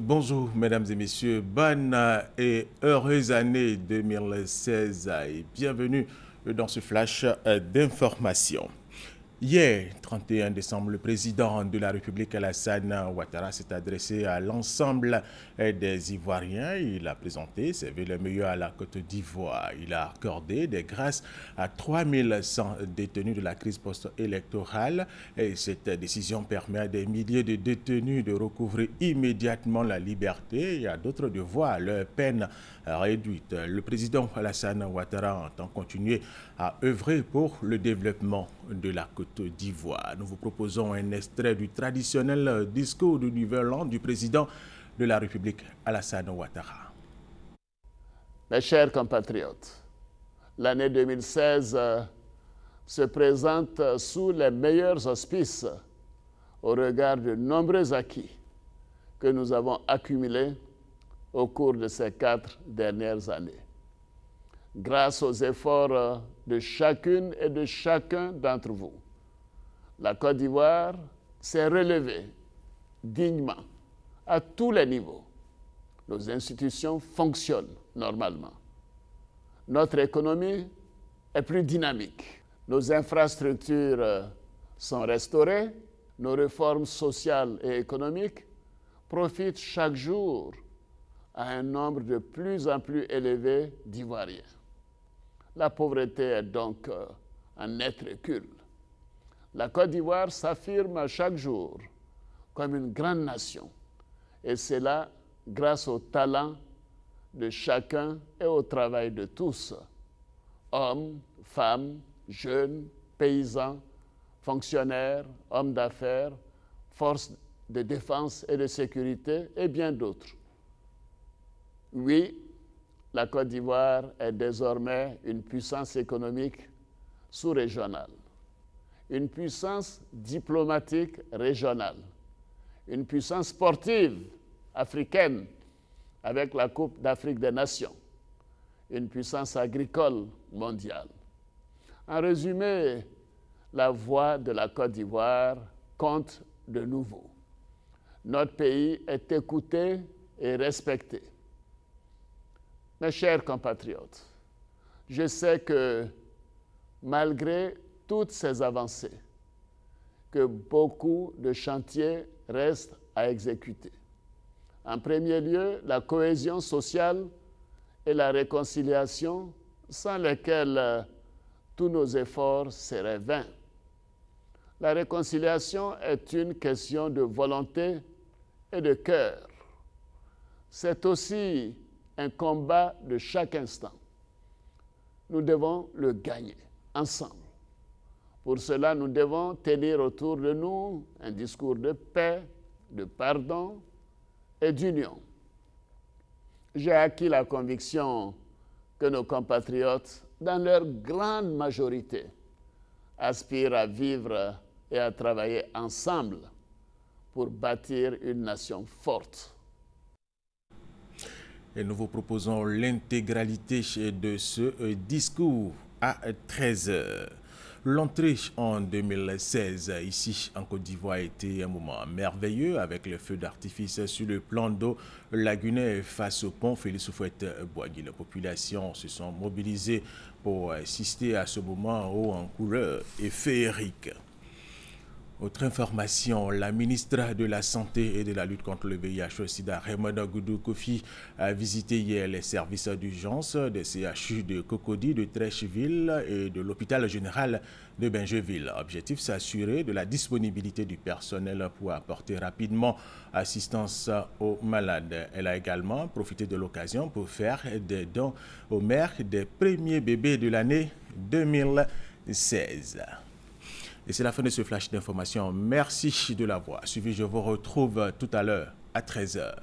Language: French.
Bonjour mesdames et messieurs, bonne et heureuse année 2016 et bienvenue dans ce flash d'information. Hier, 31 décembre, le président de la République Alassane Ouattara s'est adressé à l'ensemble des Ivoiriens. Il a présenté ses vœux les meilleurs à la Côte d'Ivoire. Il a accordé des grâces à 3100 détenus de la crise post-électorale. Et cette décision permet à des milliers de détenus de recouvrer immédiatement la liberté et à d'autres de voir leur peine réduite. Le président Alassane Ouattara entend continuer à œuvrer pour le développement de la Côte d'Ivoire. Nous vous proposons un extrait du traditionnel discours du Nouvel An du président de la République, Alassane Ouattara. Mes chers compatriotes, l'année 2016 se présente sous les meilleurs auspices au regard de nombreux acquis que nous avons accumulés au cours de ces 4 dernières années. Grâce aux efforts de chacune et de chacun d'entre vous, la Côte d'Ivoire s'est relevée dignement à tous les niveaux. Nos institutions fonctionnent normalement. Notre économie est plus dynamique. Nos infrastructures sont restaurées. Nos réformes sociales et économiques profitent chaque jour à un nombre de plus en plus élevé d'Ivoiriens. La pauvreté est donc en net recul. La Côte d'Ivoire s'affirme chaque jour comme une grande nation, et c'est là grâce au talent de chacun et au travail de tous, hommes, femmes, jeunes, paysans, fonctionnaires, hommes d'affaires, forces de défense et de sécurité et bien d'autres. Oui, la Côte d'Ivoire est désormais une puissance économique sous-régionale, une puissance diplomatique régionale, une puissance sportive africaine avec la Coupe d'Afrique des Nations, une puissance agricole mondiale. En résumé, la voix de la Côte d'Ivoire compte de nouveau. Notre pays est écouté et respecté. Mes chers compatriotes, je sais que malgré toutes ces avancées, que beaucoup de chantiers restent à exécuter. En premier lieu, la cohésion sociale et la réconciliation, sans lesquelles tous nos efforts seraient vains. La réconciliation est une question de volonté et de cœur. C'est aussi un combat de chaque instant. Nous devons le gagner ensemble. Pour cela, nous devons tenir autour de nous un discours de paix, de pardon et d'union. J'ai acquis la conviction que nos compatriotes, dans leur grande majorité, aspirent à vivre et à travailler ensemble pour bâtir une nation forte. Et nous vous proposons l'intégralité de ce discours à 13h. L'entrée en 2016 ici en Côte d'Ivoire a été un moment merveilleux avec les feux d'artifice sur le plan d'eau lagunaire face au pont Félix Houphouët-Boigny. Les populations se sont mobilisées pour assister à ce moment haut en couleur et féerique. Autre information, la ministre de la Santé et de la lutte contre le VIH-Sida, Raymond Goudou Kofi, a visité hier les services d'urgence des CHU de Cocody, de Treichville et de l'hôpital général de Bingerville. Objectif, s'assurer de la disponibilité du personnel pour apporter rapidement assistance aux malades. Elle a également profité de l'occasion pour faire des dons aux mères des premiers bébés de l'année 2016. Et c'est la fin de ce flash d'information. Merci de l'avoir suivi. Je vous retrouve tout à l'heure à 13h.